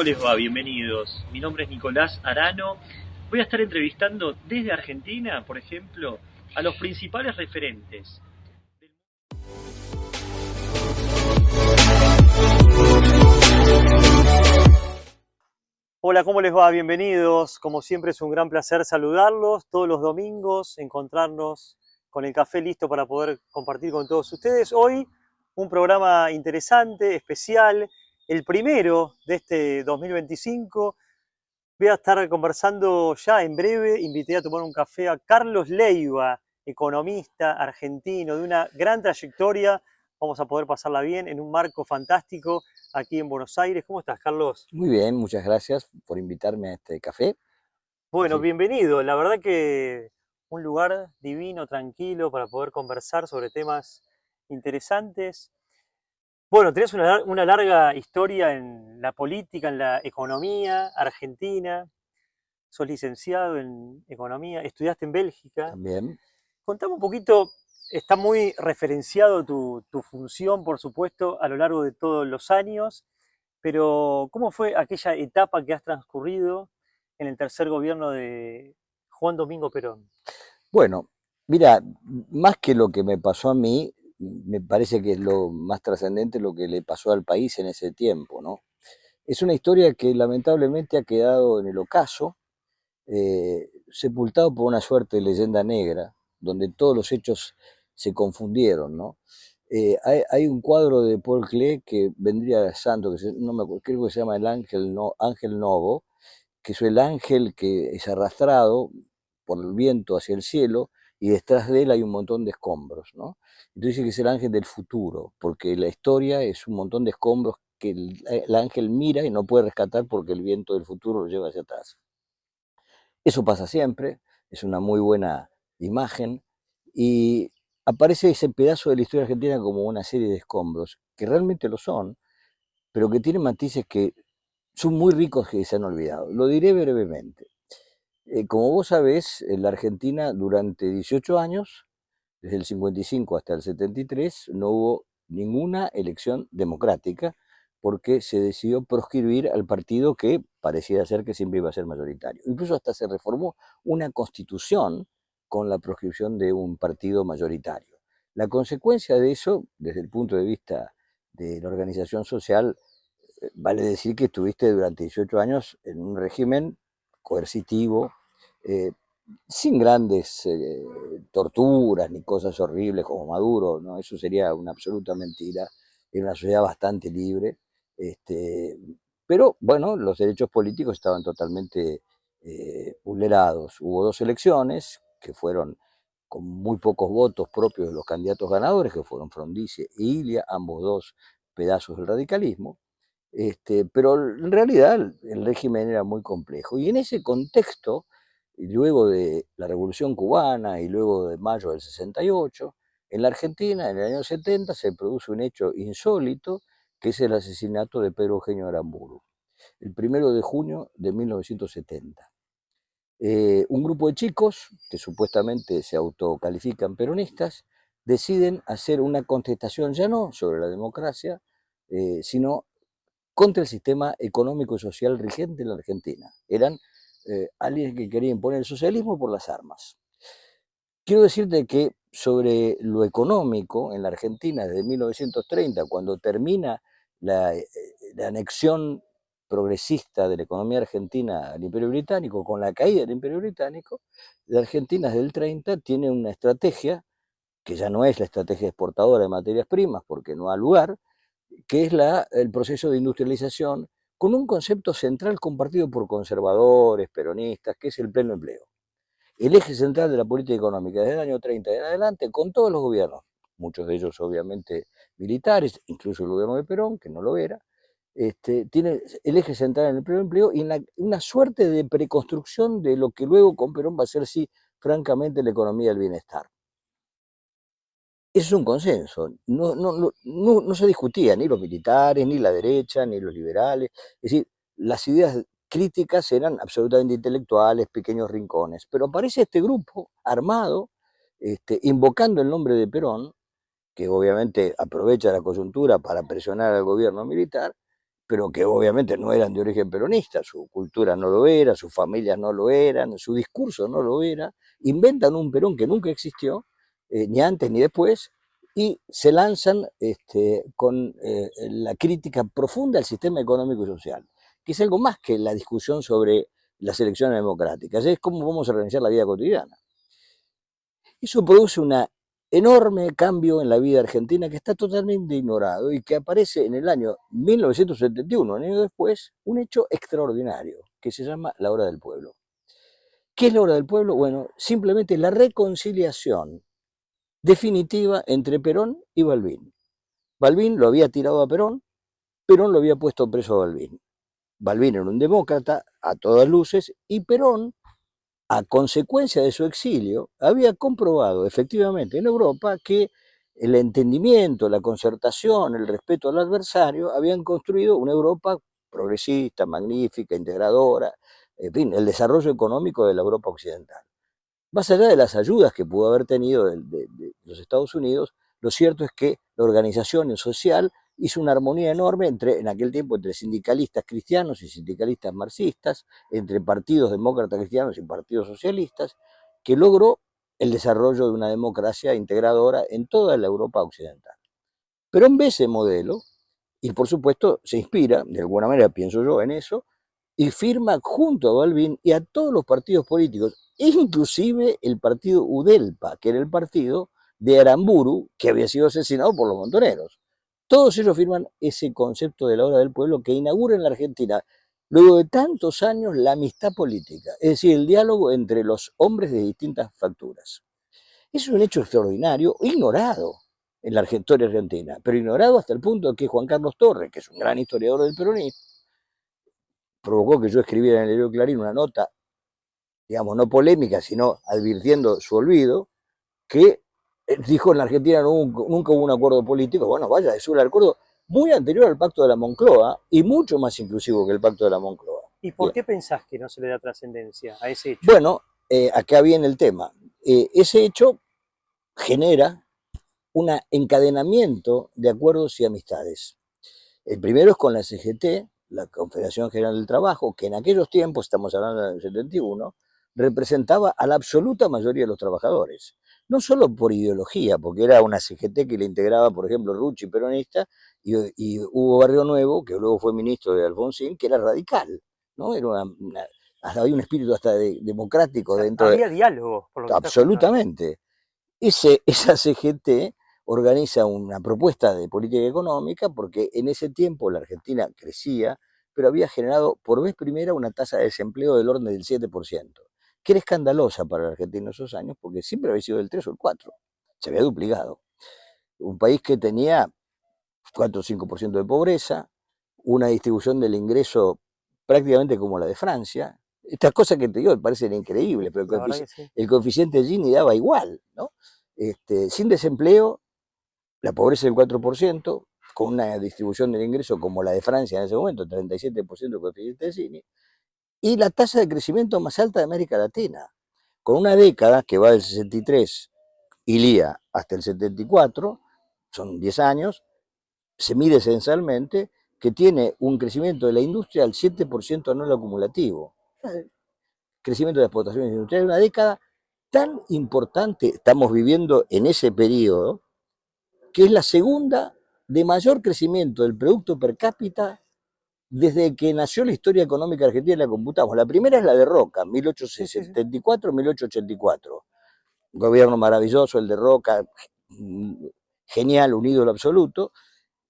¿cómo les va? Bienvenidos. Mi nombre es Nicolás Arano. Voy a estar entrevistando desde Argentina, por ejemplo, a los principales referentes. Hola, ¿cómo les va? Bienvenidos. Como siempre es un gran placer saludarlos todos los domingos, encontrarnos con el café listo para poder compartir con todos ustedes. Hoy un programa interesante, especial, el primero de este 2025. Voy a estar conversando ya en breve, invité a tomar un café a Carlos Leiva, economista argentino de una gran trayectoria. Vamos a poder pasarla bien en un marco fantástico aquí en Buenos Aires. ¿Cómo estás, Carlos? Muy bien, muchas gracias por invitarme a este café. Bueno, Así, bienvenido. La verdad que un lugar divino, tranquilo, para poder conversar sobre temas interesantes. Bueno, tenés una larga historia en la política, en la economía argentina. Sos licenciado en economía, estudiaste en Bélgica. también. Contame un poquito, está muy referenciado tu función, por supuesto, a lo largo de todos los años, pero ¿cómo fue aquella etapa que has transcurrido en el tercer gobierno de Juan Domingo Perón? Bueno, mira, más que lo que me pasó a mí, me parece que es lo más trascendente lo que le pasó al país en ese tiempo, ¿no? Es una historia que lamentablemente ha quedado en el ocaso, sepultado por una suerte de leyenda negra, donde todos los hechos se confundieron, ¿no? Hay un cuadro de Paul Klee que vendría santo, no me acuerdo, creo que se llama el Ángel, no, Ángel Novo, que es el ángel que es arrastrado por el viento hacia el cielo y detrás de él hay un montón de escombros, ¿no? Entonces dice que es el ángel del futuro, porque la historia es un montón de escombros que el ángel mira y no puede rescatar porque el viento del futuro lo lleva hacia atrás. Eso pasa siempre, es una muy buena imagen y aparece ese pedazo de la historia argentina como una serie de escombros, que realmente lo son, pero que tienen matices que son muy ricos que se han olvidado. Lo diré brevemente. Como vos sabés, en la Argentina durante 18 años, desde el 55 hasta el 73, no hubo ninguna elección democrática porque se decidió proscribir al partido que parecía ser que siempre iba a ser mayoritario. Incluso hasta se reformó una constitución con la proscripción de un partido mayoritario. La consecuencia de eso, desde el punto de vista de la organización social, vale decir que estuviste durante 18 años en un régimen coercitivo, eh, sin grandes torturas ni cosas horribles como Maduro, ¿no? Eso sería una absoluta mentira. Era una sociedad bastante libre, este, pero bueno, los derechos políticos estaban totalmente vulnerados. Hubo dos elecciones que fueron con muy pocos votos propios de los candidatos ganadores, que fueron Frondizi e Ilia, ambos dos pedazos del radicalismo. Pero en realidad el régimen era muy complejo. Y en ese contexto, y luego de la Revolución Cubana y luego de mayo del 68, en la Argentina, en el año 70, se produce un hecho insólito, que es el asesinato de Pedro Eugenio Aramburu, el 1 de junio de 1970. Un grupo de chicos, que supuestamente se autocalifican peronistas, deciden hacer una contestación ya no sobre la democracia, sino contra el sistema económico y social vigente en la Argentina. Eran alguien que quería imponer el socialismo por las armas. Quiero decirte que sobre lo económico en la Argentina desde 1930, cuando termina la, la anexión progresista de la economía argentina al Imperio Británico, con la caída del Imperio Británico, la Argentina desde el 30 tiene una estrategia que ya no es la estrategia exportadora de materias primas, porque no ha lugar, que es el proceso de industrialización, con un concepto central compartido por conservadores, peronistas, que es el pleno empleo. El eje central de la política económica desde el año 30 en adelante, con todos los gobiernos, muchos de ellos obviamente militares, incluso el gobierno de Perón, que no lo era, tiene el eje central en el pleno empleo y una suerte de preconstrucción de lo que luego con Perón va a ser, sí, francamente, la economía del bienestar. Eso es un consenso. No se discutía ni los militares, ni la derecha, ni los liberales. Es decir, las ideas críticas eran absolutamente intelectuales, pequeños rincones. Pero aparece este grupo armado, invocando el nombre de Perón, que obviamente aprovecha la coyuntura para presionar al gobierno militar, pero que obviamente no eran de origen peronista, su cultura no lo era, sus familias no lo eran, su discurso no lo era, inventan un Perón que nunca existió, ni antes ni después, y se lanzan con la crítica profunda al sistema económico y social, que es algo más que la discusión sobre las elecciones democráticas, es cómo vamos a organizar la vida cotidiana. Eso produce un enorme cambio en la vida argentina que está totalmente ignorado y que aparece en el año 1971, un año después, un hecho extraordinario que se llama la Hora del Pueblo. ¿Qué es la Hora del Pueblo? Bueno, simplemente la reconciliación definitiva entre Perón y Balbín. Balbín lo había tirado a Perón, Perón lo había puesto preso a Balbín. Balbín era un demócrata a todas luces y Perón, a consecuencia de su exilio, había comprobado efectivamente en Europa que el entendimiento, la concertación, el respeto al adversario habían construido una Europa progresista, magnífica, integradora, en fin, el desarrollo económico de la Europa occidental. Más allá de las ayudas que pudo haber tenido de los Estados Unidos, lo cierto es que la organización social hizo una armonía enorme en aquel tiempo entre sindicalistas cristianos y sindicalistas marxistas, entre partidos demócratas cristianos y partidos socialistas, que logró el desarrollo de una democracia integradora en toda la Europa occidental. Perón ve ese modelo y por supuesto se inspira, de alguna manera pienso yo en eso, y firma junto a Balbín y a todos los partidos políticos, inclusive el partido UDELPA, que era el partido de Aramburu, que había sido asesinado por los montoneros. Todos ellos firman ese concepto de la hora del pueblo que inaugura en la Argentina, luego de tantos años, la amistad política, es decir, el diálogo entre los hombres de distintas facturas. Es un hecho extraordinario, ignorado en la historia argentina, pero ignorado hasta el punto de que Juan Carlos Torres, que es un gran historiador del peronismo, provocó que yo escribiera en el diario Clarín una nota, digamos, no polémica, sino advirtiendo su olvido, que dijo en la Argentina nunca hubo un acuerdo político. Bueno, vaya, es un acuerdo muy anterior al Pacto de la Moncloa y mucho más inclusivo que el Pacto de la Moncloa. ¿Y por qué pensás que no se le da trascendencia a ese hecho? Bueno, acá viene el tema. Ese hecho genera un encadenamiento de acuerdos y amistades. El primero es con la CGT, la Confederación General del Trabajo, que en aquellos tiempos, estamos hablando del 71, representaba a la absoluta mayoría de los trabajadores. No solo por ideología, porque era una CGT que le integraba, por ejemplo, Rucci, peronista, y Hugo Barrio Nuevo, que luego fue ministro de Alfonsín, que era radical, ¿no? Era había un espíritu hasta democrático, O sea, dentro había diálogo, por lo que estás contando. Absolutamente. Esa CGT organiza una propuesta de política económica porque en ese tiempo la Argentina crecía, pero había generado por vez primera una tasa de desempleo del orden del 7%, que era escandalosa para la Argentina en esos años porque siempre había sido del 3 o el 4, se había duplicado. Un país que tenía 4 o 5% de pobreza, una distribución del ingreso prácticamente como la de Francia. Estas cosas que te digo me parecen increíbles, pero el coeficiente Gini daba igual, ¿no? Sin desempleo, la pobreza del 4%, con una distribución del ingreso como la de Francia en ese momento, 37% de coeficiente Gini, y la tasa de crecimiento más alta de América Latina, con una década que va del 63 ILIA hasta el 74, son 10 años, se mide censalmente que tiene un crecimiento de la industria al 7% anual acumulativo. Crecimiento de exportaciones industriales, una década tan importante estamos viviendo en ese periodo, que es la segunda de mayor crecimiento del Producto Per cápita desde que nació la historia económica argentina y la computamos. La primera es la de Roca, 1874-1884. Un gobierno maravilloso, el de Roca, genial, un ídolo absoluto.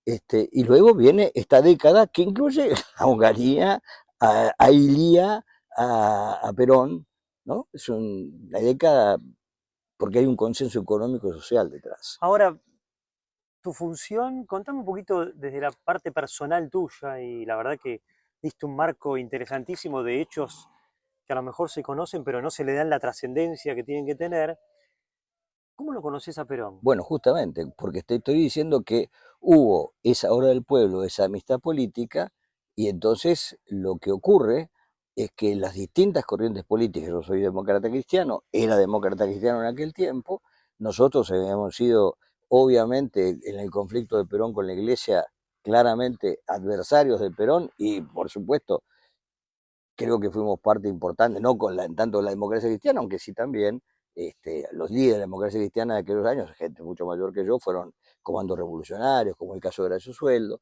Y luego viene esta década que incluye a Hungría, a Ilía, a Perón, ¿no? Es una década porque hay un consenso económico y social detrás. Ahora, tu función, contame un poquito desde la parte personal tuya, y la verdad que diste un marco interesantísimo de hechos que a lo mejor se conocen, pero no se le dan la trascendencia que tienen que tener. ¿Cómo lo conoces a Perón? Bueno, justamente, porque te estoy diciendo que hubo esa hora del pueblo, esa amistad política, y entonces lo que ocurre es que las distintas corrientes políticas, yo soy demócrata cristiano, era demócrata cristiano en aquel tiempo, nosotros habíamos sido, obviamente, en el conflicto de Perón con la Iglesia, claramente adversarios de Perón y, por supuesto, creo que fuimos parte importante, no tanto la democracia cristiana, aunque sí también los líderes de la democracia cristiana de aquellos años, gente mucho mayor que yo, fueron comandos revolucionarios, como el caso de Horacio Sueldo.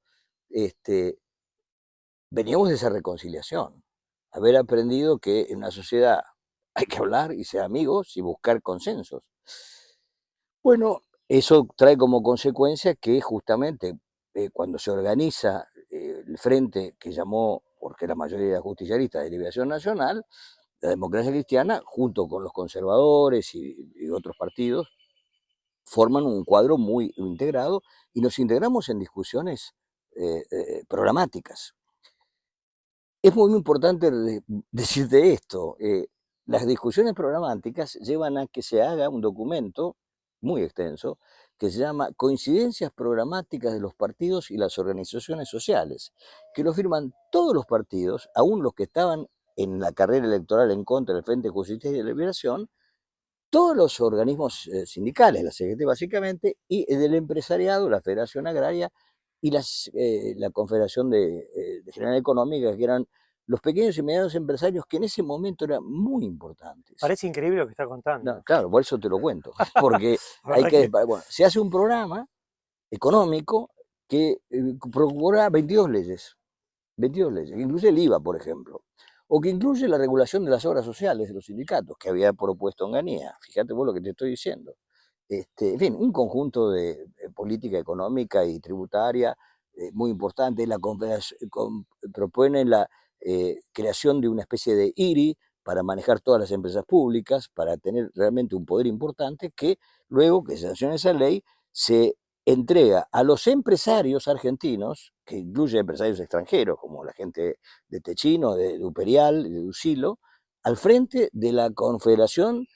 Veníamos de esa reconciliación, haber aprendido que en una sociedad hay que hablar y ser amigos y buscar consensos. Bueno, eso trae como consecuencia que justamente cuando se organiza el frente que llamó, porque la mayoría era justicialista, de Liberación Nacional, la democracia cristiana, junto con los conservadores y otros partidos, forman un cuadro muy integrado y nos integramos en discusiones programáticas. Es muy importante decirte esto. Las discusiones programáticas llevan a que se haga un documento muy extenso que se llama Coincidencias Programáticas de los Partidos y las Organizaciones Sociales, que lo firman todos los partidos, aún los que estaban en la carrera electoral en contra del Frente de Justicia y de Liberación, todos los organismos sindicales, la CGT básicamente, y del empresariado, la Federación Agraria y la Confederación de General Económica, que eran los pequeños y medianos empresarios que en ese momento eran muy importantes. Parece increíble lo que está contando. No, claro, por eso te lo cuento, porque bueno, se hace un programa económico que procura 22 leyes, incluye el IVA, por ejemplo, o que incluye la regulación de las obras sociales de los sindicatos, que había propuesto Onganía. Fíjate vos lo que te estoy diciendo. En fin, un conjunto de política económica y tributaria muy importante. La propone la creación de una especie de IRI para manejar todas las empresas públicas, para tener realmente un poder importante que luego que se sancione esa ley se entrega a los empresarios argentinos, que incluye empresarios extranjeros, como la gente de Techino, de Uperial, de Usilo, al frente de la confederación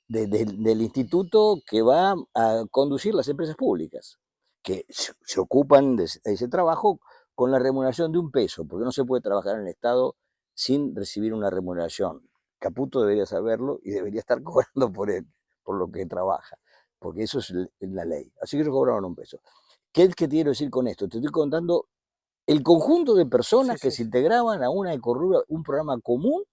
del instituto que va a conducir las empresas públicas, que se ocupan de ese trabajo con la remuneración de $1, porque no se puede trabajar en el Estado sin recibir una remuneración. Caputo debería saberlo y debería estar cobrando por lo que trabaja, porque eso es la ley. Así que ellos cobraron $1. ¿Qué te quiero decir con esto? Te estoy contando el conjunto de personas que se integraban a un programa común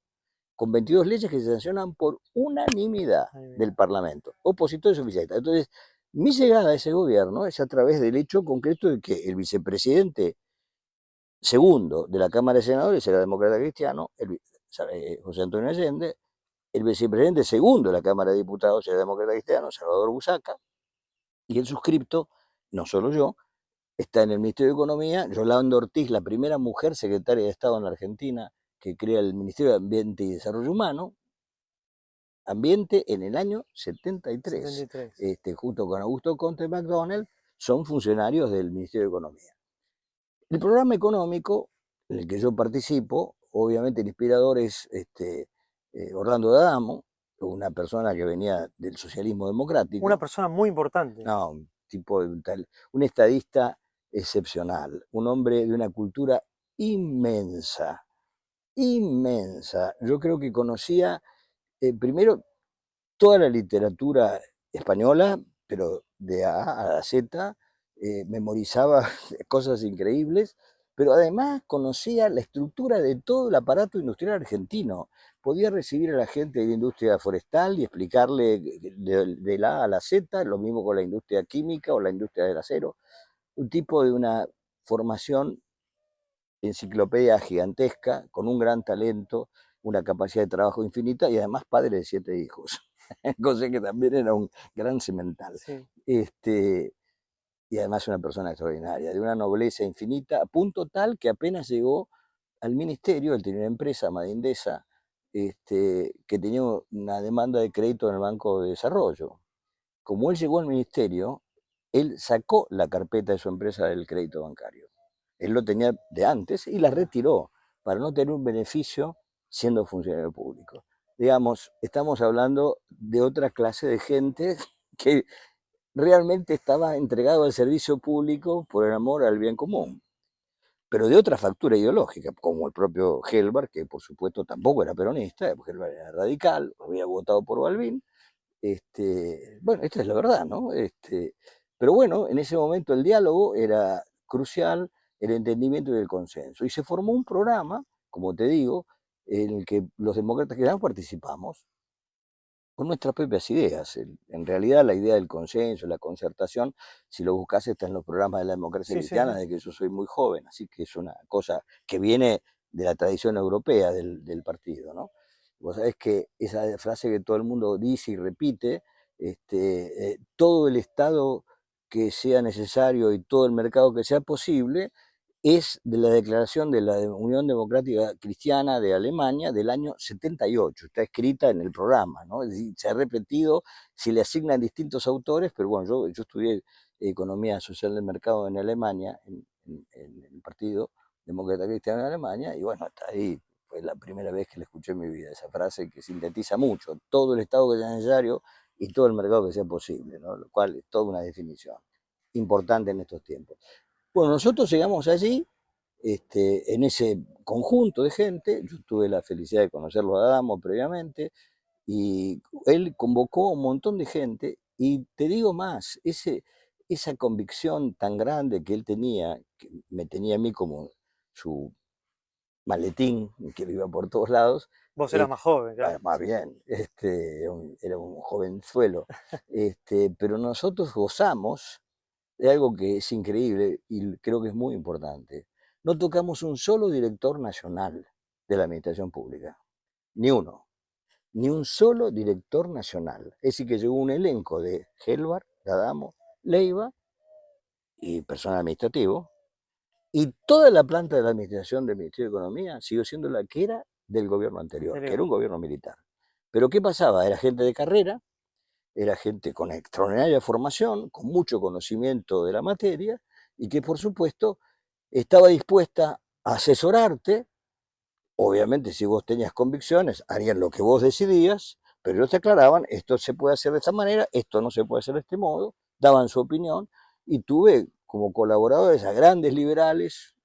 con 22 leyes que se sancionan por unanimidad del Parlamento, opositores y oficialistas. Entonces, mi llegada a ese gobierno es a través del hecho concreto de que el vicepresidente segundo de la Cámara de Senadores era demócrata cristiano, José Antonio Allende, el vicepresidente segundo de la Cámara de Diputados era demócrata cristiano, Salvador Busaca, y el suscripto, no solo yo, está en el Ministerio de Economía, Yolanda Ortiz, la primera mujer secretaria de Estado en la Argentina que crea el Ministerio de Ambiente y Desarrollo Humano, Ambiente en el año 73, junto con Augusto Conte McDonald, son funcionarios del Ministerio de Economía. El programa económico en el que yo participo, obviamente el inspirador es Orlando D'Adamo, una persona que venía del socialismo democrático. Una persona muy importante. No, un estadista excepcional, un hombre de una cultura inmensa, inmensa. Yo creo que conocía primero toda la literatura española, pero de A a Z, memorizaba cosas increíbles, pero además conocía la estructura de todo el aparato industrial argentino. Podía recibir a la gente de la industria forestal y explicarle de la A a la Z, lo mismo con la industria química o la industria del acero. Un tipo de una formación enciclopedia gigantesca, con un gran talento, una capacidad de trabajo infinita y además padre de 7 hijos. Cosa que también era un gran semental. Sí. Y además una persona extraordinaria, de una nobleza infinita, a punto tal que apenas llegó al ministerio, él tenía una empresa, Madindesa, que tenía una demanda de crédito en el Banco de Desarrollo. Como él llegó al ministerio, él sacó la carpeta de su empresa del crédito bancario. Él lo tenía de antes y la retiró para no tener un beneficio siendo funcionario público. Digamos, estamos hablando de otra clase de gente que realmente estaba entregado al servicio público por el amor al bien común, pero de otra factura ideológica, como el propio Helbar, que por supuesto tampoco era peronista, porque Helbar era radical, había votado por Balbín. Bueno, esta es la verdad, ¿no? Pero bueno, en ese momento el diálogo era crucial, el entendimiento y el consenso. Y se formó un programa, como te digo, en el que los demócratas cristianos participamos con nuestras propias ideas. En realidad la idea del consenso, la concertación, si lo buscas está en los programas de la democracia Sí, sí, cristiana sí. desde que yo soy muy joven, así que es una cosa que viene de la tradición europea del partido, ¿no? Vos sabés que esa frase que todo el mundo dice y repite, todo el Estado que sea necesario y todo el mercado que sea posible, es de la declaración de la Unión Democrática Cristiana de Alemania del año 78, está escrita en el programa, ¿no? Es decir, se ha repetido, se le asignan distintos autores, pero bueno, yo estudié Economía Social del Mercado en Alemania, en el Partido Demócrata Cristiano de Alemania, y bueno, hasta ahí fue la primera vez que le escuché en mi vida, esa frase que sintetiza mucho, todo el Estado que sea necesario y todo el mercado que sea posible, ¿no? Lo cual es toda una definición importante en estos tiempos. Bueno, nosotros llegamos allí, en ese conjunto de gente, yo tuve la felicidad de conocerlo a Adamo previamente, y él convocó a un montón de gente, y te digo más, esa convicción tan grande que él tenía, que me tenía a mí como su maletín, que lo iba por todos lados, Vos eras más joven, claro. más bien, era un jovenzuelo, pero nosotros gozamos de algo que es increíble y creo que es muy importante. No tocamos un solo director nacional de la administración pública, ni uno, ni un solo director nacional. Es decir, que llegó un elenco de Gelbar, D'Adamo, Leiva y personal administrativo, y toda la planta de la administración del Ministerio de Economía siguió siendo la que era del gobierno anterior, que Anterior. era un gobierno militar. Pero ¿qué pasaba? Era gente de carrera, era gente con extraordinaria formación, con mucho conocimiento de la materia y que por supuesto estaba dispuesta a asesorarte. Obviamente si vos tenías convicciones, harían lo que vos decidías, pero ellos te aclaraban, esto se puede hacer de esta manera, esto no se puede hacer de este modo, daban su opinión y tuve como colaboradores a grandes liberales,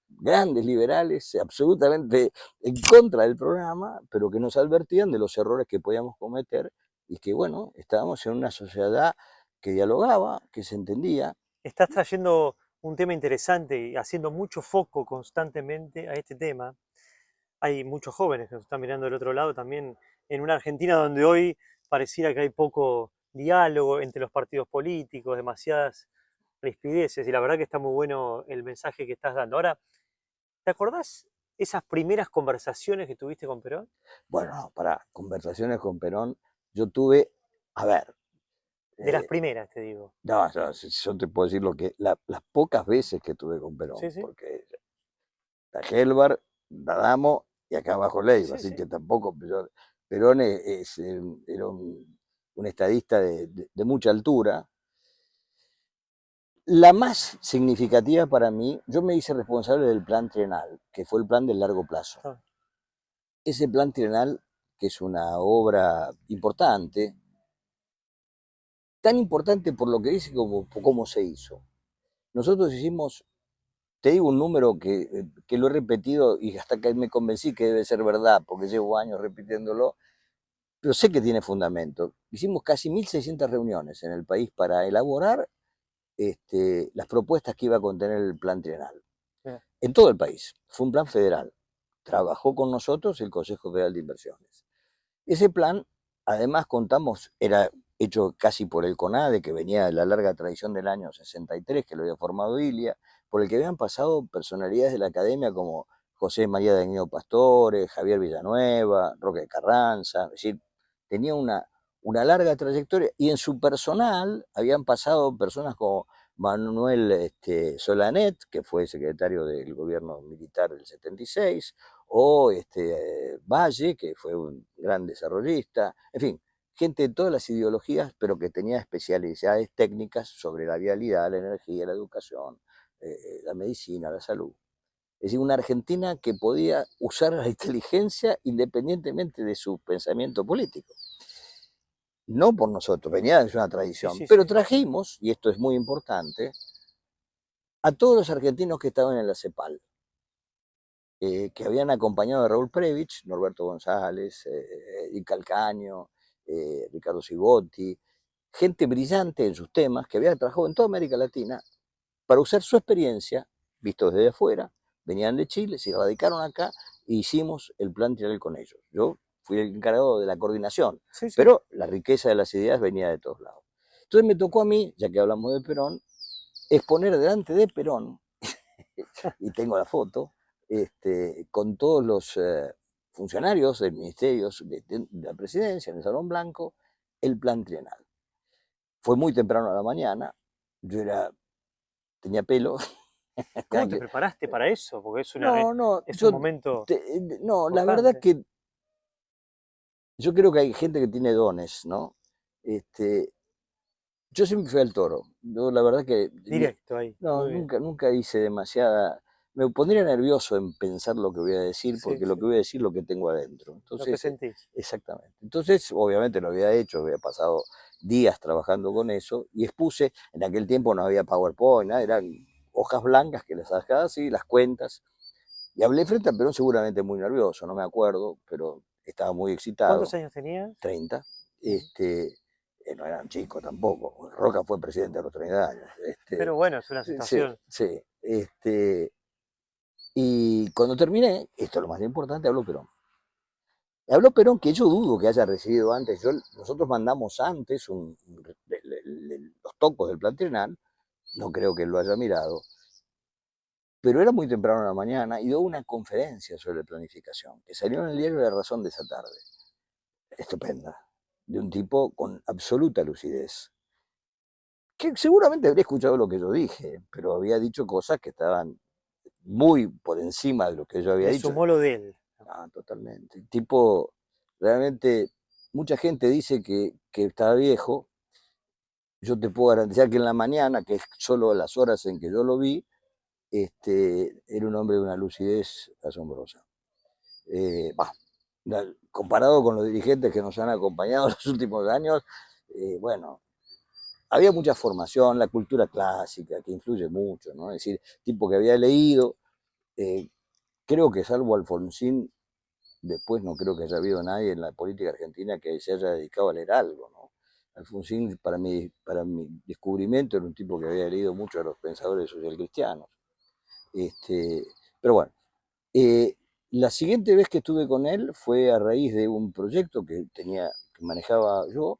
absolutamente en contra del programa, pero que nos advertían de los errores que podíamos cometer y que, bueno, estábamos en una sociedad que dialogaba, que se entendía. Estás trayendo un tema interesante y haciendo mucho foco constantemente a este tema. Hay muchos jóvenes que nos están mirando del otro lado también en una Argentina donde hoy pareciera que hay poco diálogo entre los partidos políticos, demasiadas rispideces, y la verdad que está muy bueno el mensaje que estás dando. Ahora, ¿te acordás esas primeras conversaciones que tuviste con Perón? Bueno, no, para conversaciones con Perón, yo tuve, a ver, De las eh, primeras, te digo. no, yo te puedo decir lo que, las pocas veces que tuve con Sí, Perón, sí, porque está Gelbar, D'Adamo y acá abajo sí, Leiva, sí, así sí. que tampoco, Perón era un estadista de mucha altura. La más significativa para mí, yo me hice responsable del plan trienal, que fue el plan del largo plazo. Ah, Ese plan trienal, que es una obra importante, tan importante por lo que dice como por cómo se hizo. Nosotros hicimos, te digo un número que lo he repetido y hasta que me convencí que debe ser verdad, porque llevo años repitiéndolo, pero sé que tiene fundamento. Hicimos casi 1.600 reuniones en el país para elaborar las propuestas que iba a contener el plan trienal. mira. En todo el país. Fue un plan federal. Trabajó con nosotros el Consejo Federal de Inversiones. Ese plan, además contamos, era hecho casi por el CONADE, que venía de la larga tradición del año 63, que lo había formado Ilia, por el que habían pasado personalidades de la academia como José María Dañino Pastore, Javier Villanueva, Roque Carranza, es decir, tenía una larga trayectoria, y en su personal habían pasado personas como Manuel Solanet, que fue secretario del gobierno militar del 76, o Valle, que fue un gran desarrollista, en fin, gente de todas las ideologías, pero que tenía especialidades técnicas sobre la vialidad, la energía, la educación, la medicina, la salud. Es decir, una Argentina que podía usar la inteligencia independientemente de su pensamiento político. No por nosotros, venía de una Sí, tradición, sí, pero sí. trajimos, y esto es muy importante, a todos los argentinos que estaban en la CEPAL, que habían acompañado a Raúl Previch, Norberto González, Di Calcaño, Ricardo Sigotti, gente brillante en sus temas, que había trabajado en toda América Latina, para usar su experiencia vistos desde afuera, venían de Chile, se radicaron acá e hicimos el plan trienal con ellos. Yo fui el encargado de la coordinación, Sí, sí. pero la riqueza de las ideas venía de todos lados. Entonces me tocó a mí, ya que hablamos de Perón, exponer delante de Perón, y tengo la foto, con todos los funcionarios del Ministerio de la Presidencia, en el Salón Blanco, el plan trienal. Fue muy temprano a la mañana, yo tenía pelo. ¿Cómo te preparaste para eso? Porque No, no, es un momento no, la verdad importante. que yo creo que hay gente que tiene dones, ¿no? Yo siempre fui al toro. Yo la verdad que Directo ahí. no, Muy bien. nunca hice demasiada. Me pondría nervioso en pensar lo que voy a decir, Sí, porque lo sí. que voy a decir es lo que tengo adentro. Lo que Entonces, sentís. exactamente. Entonces, obviamente lo había hecho, había pasado días trabajando con eso y expuse. En aquel tiempo no había PowerPoint, nada, eran hojas blancas que las sacabas así, las cuentas. Y hablé frente a Perón seguramente muy nervioso, no me acuerdo, pero estaba muy ¿Cuántos excitado. años tenías? 30. Ujú. No eran chicos tampoco. Roca fue presidente a los 30 años. Pero bueno, es una Sí, situación. sí. Y cuando terminé, esto es lo más importante, habló Perón. Habló Perón, que yo dudo que haya recibido antes. Nosotros mandamos antes los tocos del plan trienal, no creo que él lo haya mirado, pero era muy temprano en la mañana y dio una conferencia sobre planificación, que salió en el diario La Razón de esa tarde. Estupenda, de un tipo con absoluta lucidez, que seguramente habría escuchado lo que yo dije, pero había dicho cosas que estaban muy por encima de lo que yo había Le dicho. sumó lo de él. Ah, totalmente. Tipo, realmente, mucha gente dice que está viejo. Yo te puedo garantizar que en la mañana, que es solo las horas en que yo lo vi, era un hombre de una lucidez asombrosa. Bah, comparado con los dirigentes que nos han acompañado en los últimos años, bueno, había mucha formación, la cultura clásica, que influye mucho, ¿no? Es decir, tipo que había leído, eh, creo que salvo Alfonsín, después no creo que haya habido nadie en la política argentina que se haya dedicado a leer algo, ¿no? Alfonsín, para mi descubrimiento, era un tipo que había leído mucho a los pensadores socialcristianos. Pero bueno, eh, la siguiente vez que estuve con él fue a raíz de un proyecto que manejaba yo,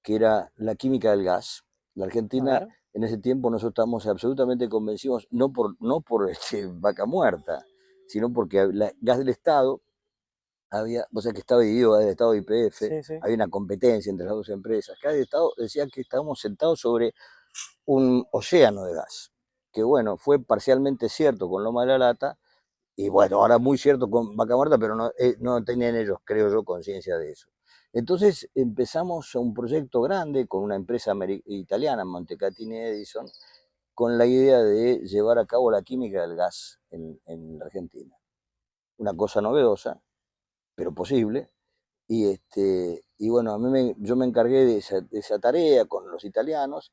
que era la química del gas. La A Argentina, ver. en ese tiempo, nosotros estábamos absolutamente convencidos, no por vaca muerta, sino porque el gas del Estado o sea que estaba dividido el Estado y YPF, Sí, sí. había una competencia entre las dos empresas. Cada Estado decía que estábamos sentados sobre un océano de gas, que bueno, fue parcialmente cierto con Loma de la Lata, y bueno, ahora muy cierto con Vaca Muerta, pero no tenían ellos, creo yo, conciencia de eso. Entonces empezamos un proyecto grande con una empresa italiana, Montecatini Edison, con la idea de llevar a cabo la química del gas en la Argentina. Una cosa novedosa, pero posible. Y bueno, yo me encargué de esa tarea con los italianos,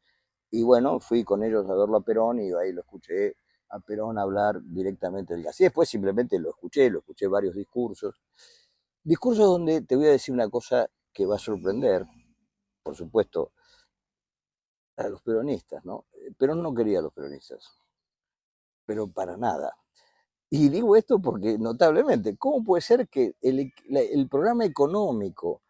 y bueno, fui con ellos a verlo a Perón y ahí lo escuché a Perón hablar directamente del gas. Y después simplemente lo escuché varios discursos. Discursos donde te voy a decir una cosa que va a sorprender, por supuesto, a los peronistas, ¿no? Perón no quería a los peronistas, pero para nada. Y digo esto porque notablemente, ¿cómo puede ser que el programa económico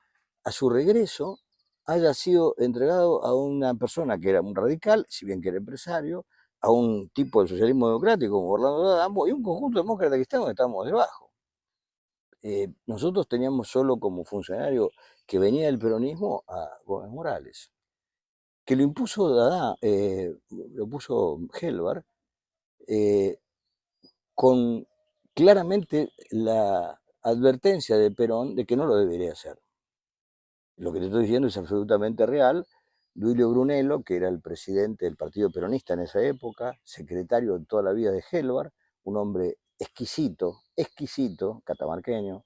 a su regreso haya sido entregado a una persona que era un radical, si bien que era empresario, a un tipo del socialismo democrático como Orlando D'Adamo y un conjunto demócrata cristiano que estábamos debajo? Nosotros teníamos solo como funcionario que venía del peronismo a Gómez Morales, que lo puso Helvar, eh, con claramente la advertencia de Perón de que no lo debería hacer. Lo que te estoy diciendo es absolutamente real. Duilio Brunello, que era el presidente del Partido Peronista en esa época, secretario de toda la vida de Helvar, un hombre exquisito, exquisito, catamarqueño,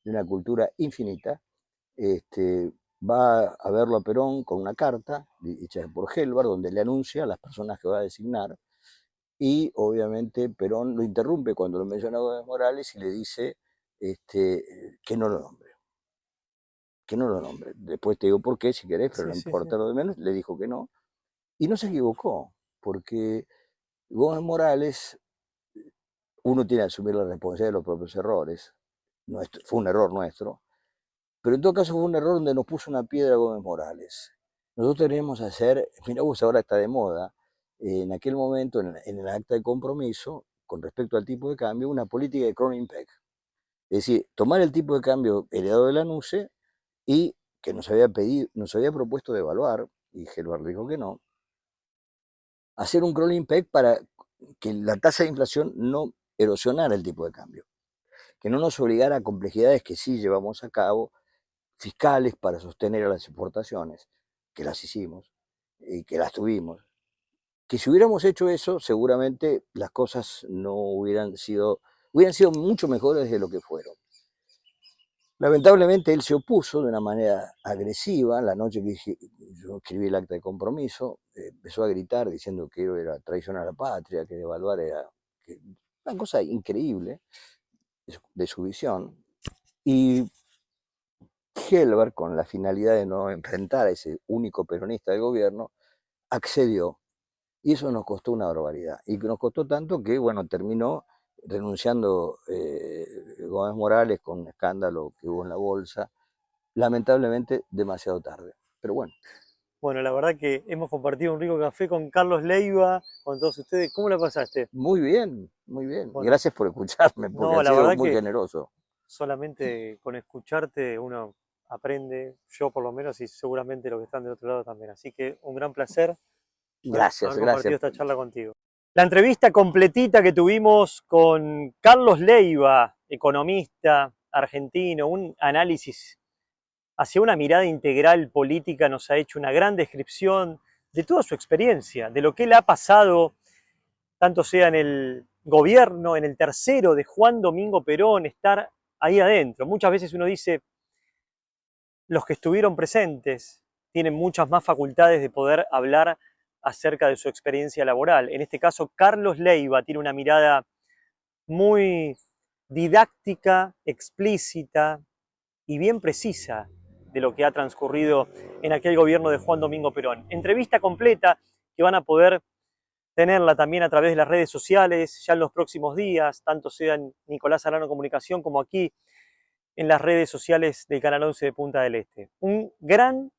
de una cultura infinita, va a verlo a Perón con una carta hecha por Helvar, donde le anuncia a las personas que va a designar, y obviamente Perón lo interrumpe cuando lo menciona Gómez Morales y le dice que no lo nombre, que no lo nombre. Después te digo por qué, si querés, pero Sí, no sí, sí. importa lo de menos, le dijo que no. Y no se equivocó, porque Gómez Morales uno tiene que asumir la responsabilidad de los propios errores. Fue un error nuestro, pero en todo caso fue un error donde nos puso una piedra Gómez Morales. Nosotros teníamos que hacer, mirá vos, ahora está de moda, en aquel momento, en el acta de compromiso, con respecto al tipo de cambio, una política de Kroning-Peck. Es decir, tomar el tipo de cambio heredado de la NUCE y que nos había propuesto devaluar, y Gelbar dijo que no, hacer un Kroning-Peck para que la tasa de inflación no erosionara el tipo de cambio, que no nos obligara a complejidades que sí llevamos a cabo, fiscales para sostener a las exportaciones, que las hicimos y que las tuvimos, que si hubiéramos hecho eso, seguramente las cosas no hubieran sido mucho mejores de lo que fueron. Lamentablemente él se opuso de una manera agresiva. La noche que yo escribí el acta de compromiso, empezó a gritar diciendo que era traición a la patria, que devaluar era una cosa increíble de su visión. Y Gelbar, con la finalidad de no enfrentar a ese único peronista del gobierno, accedió. Y eso nos costó una barbaridad. Y nos costó tanto que, bueno, terminó renunciando Gómez Morales con un escándalo que hubo en la bolsa, lamentablemente demasiado tarde. Pero bueno. Bueno, la verdad que hemos compartido un rico café con Carlos Leiva, con todos ustedes. ¿Cómo la pasaste? Muy bien, muy bien. Bueno, gracias por escucharme, porque has sido muy generoso. Solamente con escucharte uno aprende, yo por lo menos, y seguramente los que están del otro lado también. Así que un gran placer Gracias, haber compartido gracias. esta charla contigo. La entrevista completita que tuvimos con Carlos Leiva, economista argentino, un análisis hacia una mirada integral política, nos ha hecho una gran descripción de toda su experiencia, de lo que él ha pasado, tanto sea en el gobierno, en el tercero de Juan Domingo Perón, estar ahí adentro. Muchas veces uno dice, los que estuvieron presentes tienen muchas más facultades de poder hablar acerca de su experiencia laboral. En este caso, Carlos Leiva tiene una mirada muy didáctica, explícita y bien precisa de lo que ha transcurrido en aquel gobierno de Juan Domingo Perón. Entrevista completa que van a poder tenerla también a través de las redes sociales ya en los próximos días, tanto sea en Nicolás Arano Comunicación como aquí en las redes sociales del Canal 11 de Punta del Este. Un gran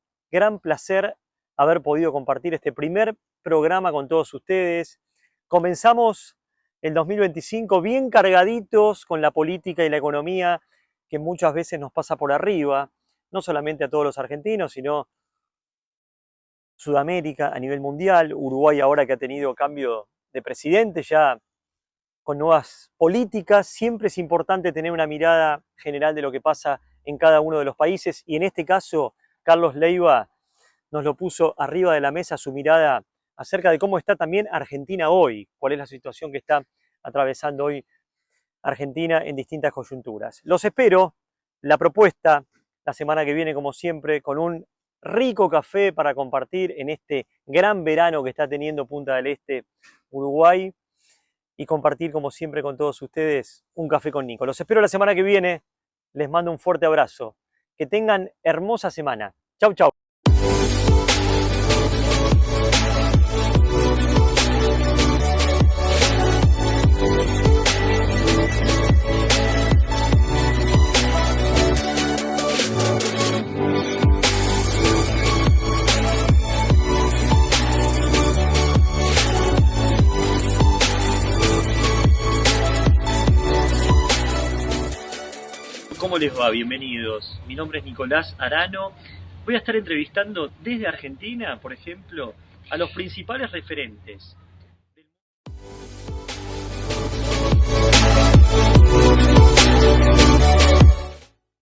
placer haber podido compartir este primer programa con todos ustedes. Comenzamos el 2025 bien cargaditos con la política y la economía que muchas veces nos pasa por arriba, no solamente a todos los argentinos, sino Sudamérica a nivel mundial, Uruguay ahora que ha tenido cambio de presidente, ya con nuevas políticas. Siempre es importante tener una mirada general de lo que pasa en cada uno de los países y en este caso Carlos Leiva nos lo puso arriba de la mesa, su mirada acerca de cómo está también Argentina hoy, cuál es la situación que está atravesando hoy Argentina en distintas coyunturas. Los espero, la propuesta, la semana que viene como siempre, con un rico café para compartir en este gran verano que está teniendo Punta del Este, Uruguay, y compartir como siempre con todos ustedes un café con Nico. Los espero la semana que viene, les mando un fuerte abrazo. Que tengan hermosa semana. Chau, chau. ¿Cómo les va? Bienvenidos. Mi nombre es Nicolás Arano. Voy a estar entrevistando desde Argentina, por ejemplo, a los principales referentes